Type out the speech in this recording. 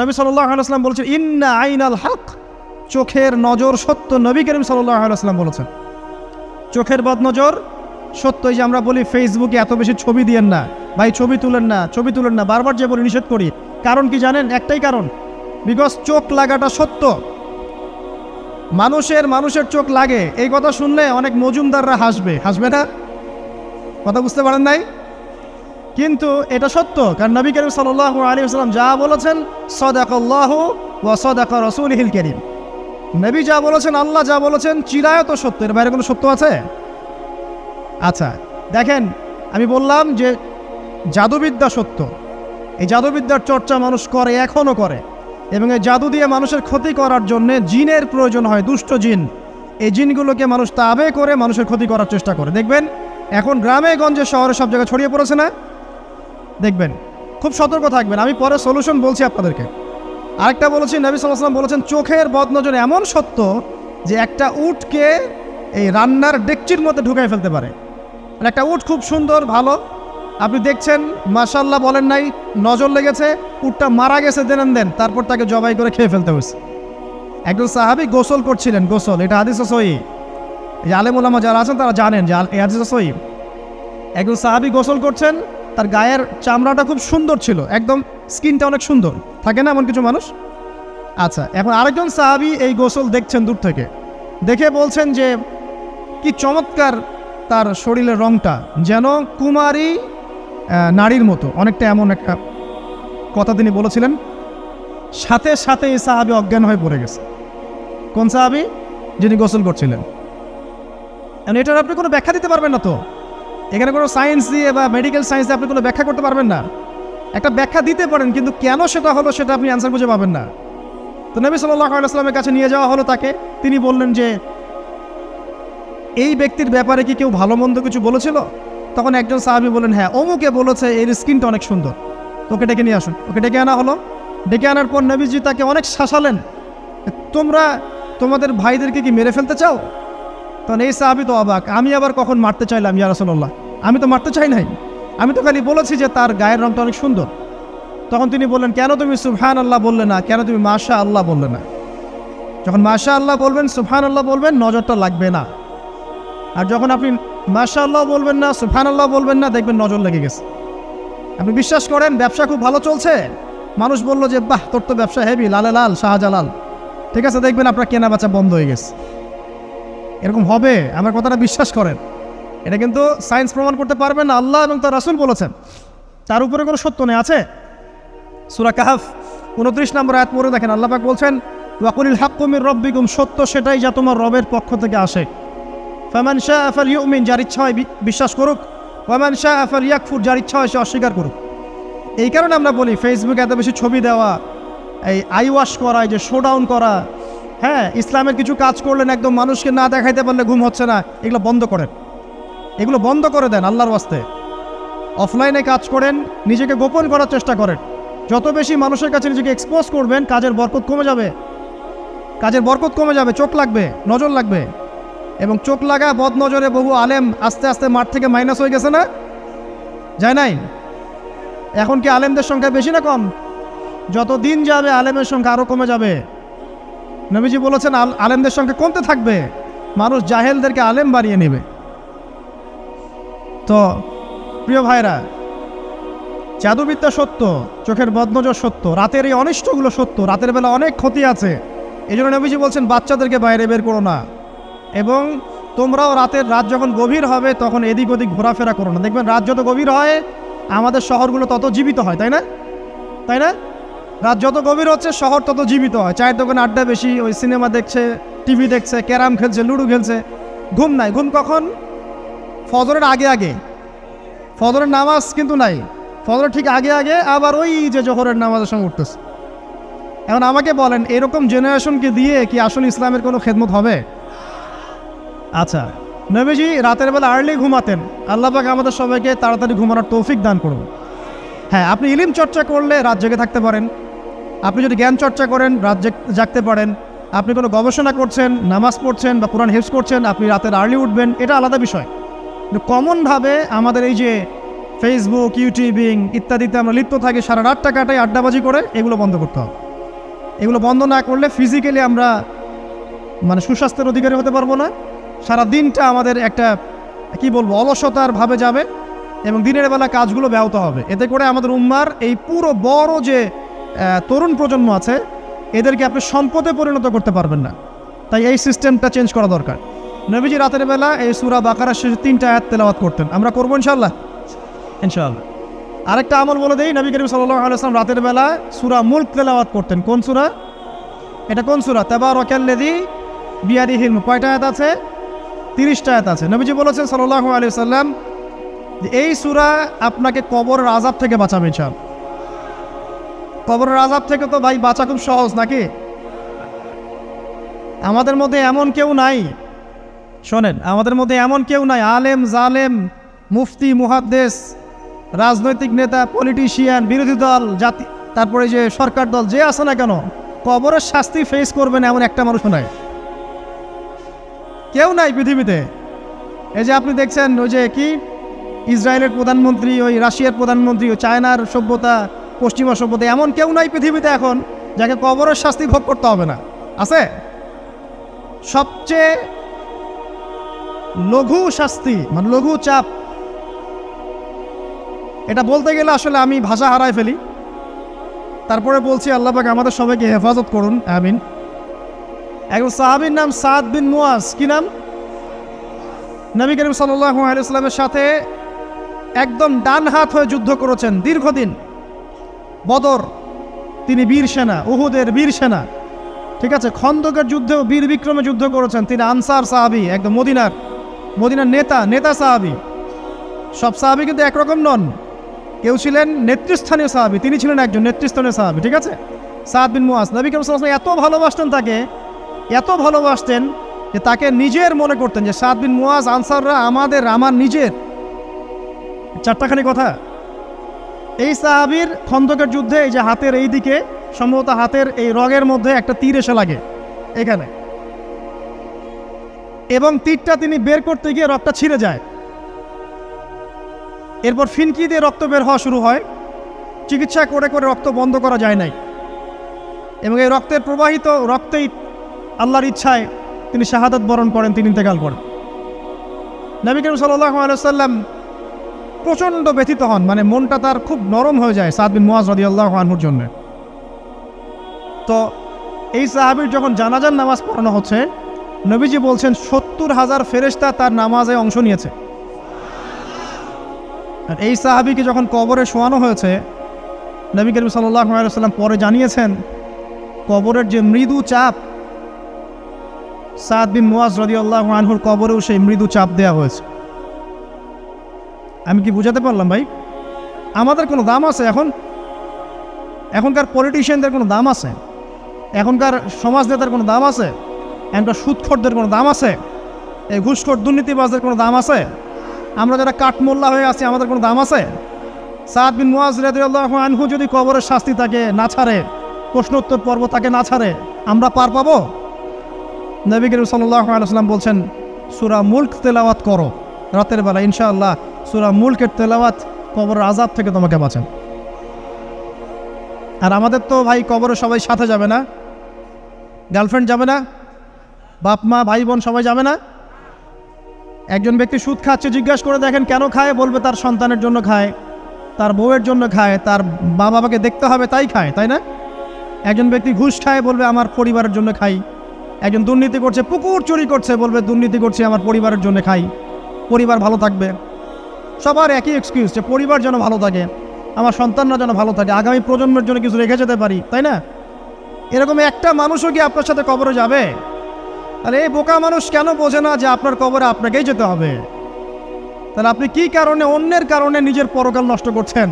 নবী সাল্লাল্লাহু আলাইহি ওয়াসাল্লাম বলেছেন ইন্না আইনাল হক, চোখের নজর সত্য। নবী করিম সাল্লাল্লাহু আলাইহি ওয়াসাল্লাম বলেছেন চোখের বদনজর সত্য। এই যে আমরা বলি ফেসবুকে এত বেশি ছবি দিয়েন না ভাই, ছবি তুলেন না, ছবি তুলেন না, বারবার যে বলি নিষেধ করি। কারণ কি জানেন? একটাই কারণ, বিকজ চোখ লাগাটা সত্য। মানুষের চোখ লাগে, এই কথা শুনলে অনেক মজুমদাররা হাসবে না? কথা বুঝতে পারেন নাই? কিন্তু এটা সত্য, কারণ নবী করিম সাল্লাল্লাহু আলাইহি ওয়াসাল্লাম যা বলেছেন সাদাকাল্লাহু ওয়া সাদাকা রাসূলুহুল কারীম। নবী যা বলেছেন, আল্লাহ যা বলেছেন চিরায়ত সত্য, এর বাইরে কোনো সত্য আছে? আচ্ছা দেখেন, আমি বললাম যে জাদুবিদ্যা সত্য। এই জাদুবিদ্যার চর্চা মানুষ করে, এখনও করে, এবং এই জাদু দিয়ে মানুষের ক্ষতি করার জন্যে জিনের প্রয়োজন হয়, দুষ্ট জিন। এই জিনগুলোকে মানুষ তাবে করে মানুষের ক্ষতি করার চেষ্টা করে। দেখবেন এখন গ্রামে গঞ্জে শহরে সব জায়গায় ছড়িয়ে পড়েছে না? দেখবেন, খুব সতর্ক থাকবেন। আমি পরে সলিউশন বলছি আপনাদেরকে। আরেকটা বলেছি, নবী সাল্লাল্লাহু আলাইহি ওয়াসাল্লাম বলেছেন চোখের বদনজর এমন সত্য যে একটা উটকে এই রান্নার ডেকচির মধ্যে ঢুকাই ফেলতে পারে। মানে একটা উট খুব সুন্দর ভালো, আপনি দেখছেন মাশাআল্লাহ বলেন নাই, নজর লেগেছে, উটটা মারা গেছে দেন, তারপর তাকে জবাই করে খেয়ে ফেলতে হয়েছে। একজন সাহাবী গোসল করছিলেন, গোসল, এটা হাদিস সহিহ। এই আলেম ওলামা যারা আছেন তারা জানেন যে এই হাদিস সহিহ। একজন সাহাবী গোসল করছেন, তার গায়ের চামড়াটা খুব সুন্দর ছিল, একদম স্কিনটা অনেক সুন্দর, থাকে না এমন কিছু মানুষ? আচ্ছা, এখন আরেকজন সাহাবী এই গোসল দেখছেন দূর থেকে, দেখে বলছেন যে কি চমৎকার তার শরীরের রংটা, যেন কুমারী নারীর মতো, অনেকটা এমন একটা কথা তিনি বলেছিলেন। সাথে সাথে এই সাহাবী অজ্ঞান হয়ে পড়ে গেছে। কোন সাহাবী? যিনি গোসল করছিলেন। এটার আপনি কোনো ব্যাখ্যা দিতে পারবেন না তো, এখানে কোনো সায়েন্স দিয়ে বা মেডিকেল সায়েন্স দিয়ে আপনি কোনো ব্যাখ্যা করতে পারবেন না। একটা ব্যাখ্যা দিতে পারেন, কিন্তু কেন সেটা হলো সেটা আপনি অ্যান্সার খুঁজে পাবেন না। তো নবী সাল্লাল্লাহু আলাইহি ওয়াসাল্লামের কাছে নিয়ে যাওয়া হলো তাকে। তিনি বললেন যে এই ব্যক্তির ব্যাপারে কি কেউ ভালো মন্দ কিছু বলেছিল? তখন একজন সাহাবী বলেন হ্যাঁ, অমুকে বলেছে এর স্কিনটা অনেক সুন্দর, ওকে ডেকে নিয়ে আসুন। ওকে ডেকে আনা হলো। ডেকে আনার পর নবীজি তাকে অনেক শাসালেন, তোমরা তোমাদের ভাইদেরকে কি মেরে ফেলতে চাও? তখন এই সাহাবী তো অবাক, আমি আবার কখন মারতে চাইলাম ইয়া রাসূলুল্লাহ? আমি তো মারতে চাই নাই, আমি তো খালি বলেছি যে তার গায়ের রংটা অনেক সুন্দর। তখন তিনি বললেন কেন তুমি সুবহানাল্লাহ বললে না, কেন তুমি মাশাআল্লাহ বললে না? যখন মাশাআল্লাহ বলবেন, সুবহানাল্লাহ বলবেন, নজরটা লাগবে না। আর যখন আপনি মাশাআল্লাহ বলবেন না, সুবহানাল্লাহ বলবেন না, দেখবেন নজর লেগে গেছে। আপনি বিশ্বাস করেন ব্যবসা খুব ভালো চলছে, মানুষ বলল যে বাহ তোর তো ব্যবসা হেভি, লালে লাল শাহজালাল, ঠিক আছে, দেখবেন আপনার কেনা বেচা বন্ধ হয়ে গেছে। এরকম হবে, আমার কথাটা বিশ্বাস করেন। এটা কিন্তু সায়েন্স প্রমাণ করতে পারবেন না, আল্লাহ এবং তার রাসূল বলেছেন, তার উপরে কোনো সত্য নেই। আছে সূরা কাহফ 29 নম্বর আয়াত পড়ে দেখেন, আল্লাহ পাক বলছেন ওয়াকুলিল হাক্কু মির রাব্বিকুম, সত্য সেটাই যা তোমার রবের পক্ষ থেকে আসে। ফামান শাআ ফালইউমিন, যার ইচ্ছা হয় বিশ্বাস করুক, ওয়ামান শাআ ফালইয়াকফুর, যার ইচ্ছা হয় সে অস্বীকার করুক। এই কারণে আমরা বলি ফেসবুকে এত বেশি ছবি দেওয়া, এই আই ওয়াশ করা, এই যে শোডাউন করা, হ্যাঁ ইসলামের কিছু কাজ করলেন একদম মানুষকে না দেখাইতে পারলে ঘুম হচ্ছে না, এগুলো বন্ধ করেন, এগুলো বন্ধ করে দেন আল্লাহর ওয়াস্তে। অফলাইনে কাজ করেন, নিজেকে গোপন করার চেষ্টা করেন। যত বেশি মানুষের কাছে নিজেকে এক্সপোজ করবেন, কাজের বরকত কমে যাবে, কাজের বরকত কমে যাবে, চোখ লাগবে, নজর লাগবে। এবং চোখ লাগা বদনজরে বহু আলেম আস্তে আস্তে মাঠ থেকে মাইনাস হয়ে গেছে না? যায় নাই? এখন কি আলেমদের সংখ্যা বেশি না কম? যত দিন যাবে আলেমের সংখ্যা আরও কমে যাবে। নবীজি বলেছেন আলেমদের সংখ্যা কমতে থাকবে, মানুষ জাহেলদেরকে আলেম বানিয়ে নেবে। তো প্রিয় ভাইরা, জাদুবিদ্যা সত্য, চোখের বদনজর সত্য, রাতের এই অনিষ্টগুলো সত্য, রাতের বেলা অনেক ক্ষতি আছে। এই জন্য নবীজি বলছেন বাচ্চাদেরকে বাইরে বের করো না, এবং তোমরাও রাত যখন গভীর হবে তখন এদিক ওদিক ঘোরাফেরা করো না। দেখবেন রাত যত গভীর হয় আমাদের শহরগুলো তত জীবিত হয়, তাই না? তাই না? রাত যত গভীর হচ্ছে শহর তত জীবিত হয়। চায়ের দোকানে আড্ডা বেশি, ওই সিনেমা দেখছে, টিভি দেখছে, ক্যারাম খেলছে, লুডো খেলছে, ঘুম নাই। ঘুম কখন? ফজরের আগে আগে। ফজরের নামাজ কিন্তু নাই, ফজরের ঠিক আগে আগে আবার ওই যে জোহরের নামাজের সঙ্গে উঠতেছে। এখন আমাকে বলেন এরকম জেনারেশনকে দিয়ে কি আসলে ইসলামের কোনো খেদমত হবে? আচ্ছা, নবীজি রাতের বেলা আর্লি ঘুমাতেন, আল্লাহ পাক আমাদের সবাইকে তাড়াতাড়ি ঘুমানোর তৌফিক দান করুন। হ্যাঁ, আপনি ইলম চর্চা করলে রাত জেগে থাকতে পারেন, আপনি যদি জ্ঞান চর্চা করেন রাত জাগতে পারেন, আপনি কোনো গবেষণা করছেন, নামাজ পড়ছেন বা কোরআন হিফজ করছেন, আপনি রাতের আর্লি উঠবেন, এটা আলাদা বিষয়। কিন্তু কমনভাবে আমাদের এই যে ফেসবুক, ইউটিউবিং ইত্যাদিতে আমরা লিপ্ত থাকি, সারা রাতটা কাটাই আড্ডাবাজি করে, এগুলো বন্ধ করতে হবে। এগুলো বন্ধ না করলে ফিজিক্যালি আমরা মানে সুস্বাস্থ্যের অধিকারী হতে পারবো না। সারা দিনটা আমাদের একটা কি বলবো অলসতার ভাবে যাবে এবং দিনের বেলা কাজগুলো ব্যাহত হবে। এতে করে আমাদের উম্মার এই পুরো বড় যে তরুণ প্রজন্ম আছে এদেরকে আপনি সম্পদে পরিণত করতে পারবেন না। তাই এই সিস্টেমটা চেঞ্জ করা দরকার। নবীজি রাতের বেলা এই সূরা বাকারার শেষে 3টা আয়াত তেলাওয়াত করতেন। আমরা করবো ইনশাআল্লাহ। আরেকটা আমল বলে দেই, নবী করিম সাল্লাল্লাহু আলাইহি ওয়াসাল্লাম রাতের বেলা সূরা মুলক তেলাওয়াত করতেন। কোন সূরা এটা? কোন সূরা? তাবারাকাল্লাযী বিয়াদিহিল মুলক। কয়টা আয়াত আছে? 30টা আয়াত আছে। নবীজি বলেছেন সাল্লাল্লাহু আলাইহি ওয়াসাল্লাম যে এই সূরা আপনাকে কবরের আযাব থেকে বাঁচাবে ইনশাআল্লাহ। কবরের আযাব থেকে তো ভাই বাঁচা খুব সহজ নাকি? আমাদের মধ্যে এমন কেউ নাই, শোনেন, আমাদের মধ্যে এমন কেউ নাই আলেম জালেম মুফতি মুহাদ্দিস রাজনৈতিক নেতা পলিটিশিয়ান বিরোধী দল জাতি তারপরে যে সরকার দল যে আছে না কেন কবরের শাস্তি ফেস করবেন এমন একটা মানুষ নাই, কেউ নাই পৃথিবীতে। এই যে আপনি দেখছেন ওই যে কি ইসরায়েলের প্রধানমন্ত্রী, ওই রাশিয়ার প্রধানমন্ত্রী, ওই চায়নার সভ্যতা, পশ্চিমা সভ্যতা, এমন কেউ নাই পৃথিবীতে এখন যাকে কবরের শাস্তি ভোগ করতে হবে না। আছে? সবচেয়ে লঘু শাস্তি মানে লঘু চাপ, এটা বলতে গেলে আসলে আমি ভাষা হারায় ফেলি। তারপরে বলছি আল্লাহ পাক আমাদের সবাইকে হেফাজত করুন, আমিন। একজন সাহাবীর নাম সাদ বিন মুয়াজ। কি নাম? নবী করিম সাল্লাল্লাহু আলাইহি ওয়াসাল্লামের সাথে একদম ডান হাত হয়ে যুদ্ধ করেছেন দীর্ঘদিন। বদর তিনি বীর সেনা, উহুদের বীর সেনা, ঠিক আছে। খন্দকের যুদ্ধেও বীর বিক্রমে যুদ্ধ করেছেন। তিনি আনসার সাহাবী, একদম মদিনার নেতা সাহাবী। সব সাহাবী কিন্তু একরকম নন, কেউ ছিলেন নেতৃস্থানীয় সাহাবী, তিনি ছিলেন একজন নেতৃস্থানীয় সাহাবী, ঠিক আছে। সাদ বিন মুয়াজ নবী করিম সাল্লাল্লাহু আলাইহি ওয়াসাল্লাম এত ভালোবাসতেন, তাকে এত ভালোবাসতেন যে তাকে নিজের মনে করতেন যে সাদ বিন মুয়াজ আনসাররা আমার নিজের। চারটাখানি কথা। এই সাহাবীর খন্দকের যুদ্ধে এই যে হাতের এই দিকে সম্ভবত হাতের এই রগের মধ্যে একটা তীর এসে লাগে এখানে, এবং তীরটা তিনি বের করতে গিয়ে রক্তটা ছিঁড়ে যায়। এরপর ফিনকি দিয়ে রক্ত বের হওয়া শুরু হয়। চিকিৎসা করে করে রক্ত বন্ধ করা যায় নাই, এবং এই রক্তের প্রবাহিত রক্তেই আল্লাহর ইচ্ছায় তিনি শাহাদাত বরণ করেন, তিনি ইন্তেকাল করেন। নবী করিম সাল্লাল্লাহু আলাইহি ওয়াসাল্লাম প্রচণ্ড ব্যথিত হন, মানে মনটা তার খুব নরম হয়ে যায় সাদ বিন মুয়াজ রাদিয়াল্লাহু আনহুর জন্য। তো এই সাহাবীর যখন জানাজার নামাজ পড়ানো হচ্ছে, নবীজি বলছেন 70,000 ফেরেশতা তার নামাজে অংশ নিয়েছে। আর এই সাহাবীকে যখন কবরে শোয়ানো হয়েছে, নবী করিম সাল্লাল্লাহু আলাইহি ওয়াসাল্লাম পরে জানিয়েছেন কবরের যে মৃদু চাপ, সাদ বিন মুয়াজ রাদিয়াল্লাহু আনহুর কবরেও সেই মৃদু চাপ দেওয়া হয়েছে। আমি কি বুঝাতে পারলাম ভাই? আমাদের কোনো দাম আছে এখনকার পলিটিশিয়ানদের কোনো দাম আছে? এখনকার সমাজ নেতার কোনো দাম আছে? এখনকার সুদখোরদের কোনো দাম আছে? এই ঘুষখোর দুর্নীতিবাজদের কোনো দাম আছে? আমরা যারা কাঠমোল্লা হয়ে আছি আমাদের কোনো দাম আছে? সাদ বিন মুয়াজ রাদিয়াল্লাহু আনহু যদি কবরের শাস্তি তাকে না ছাড়ে, প্রশ্নোত্তর পর্ব তাকে না ছাড়ে, আমরা পার পাবো? নবী করিম সাল্লাল্লাহু আলাইহি ওয়াসাল্লাম বলছেন সূরা মুলক তেলাওয়াত করো রাতের বেলা, ইনশাআল্লাহ সূরা মুলকের তেলাওয়াত কবরের আযাব থেকে তোমাকে বাঁচান। আর আমাদের তো ভাই কবরে সবাই সাথে যাবে না, গার্লফ্রেন্ড যাবে না, বাপ মা ভাই বোন সবাই যাবে না। একজন ব্যক্তি সুদ খাচ্ছে, জিজ্ঞাসা করে দেখেন কেন খায়, বলবে তার সন্তানের জন্য খায়, তার বউয়ের জন্য খায়, তার মা বাবাকে দেখতে হবে তাই খায়, তাই না? একজন ব্যক্তি ঘুষ খায়, বলবে আমার পরিবারের জন্য খাই। একজন দুর্নীতি করছে, পুকুর চুরি করছে, বলবে দুর্নীতি করছে আমার পরিবারের জন্য খাই, পরিবার ভালো থাকবে। সবার একই এক্সকিউজ যে পরিবার যেন ভালো থাকে, আমার সন্তানরা যেন ভালো থাকে, আগামী প্রজন্মের জন্য কিছু রেখে যেতে পারি, তাই না? এরকম একটা মানুষও কি আপনার সাথে কবরে যাবে? তাহলে এই বোকা মানুষ কেন বোঝে না যে আপনার কবরে আপনাকেই যেতে হবে? তাহলে আপনি কি কারণে অন্যের কারণে নিজের পরকাল নষ্ট করছেন?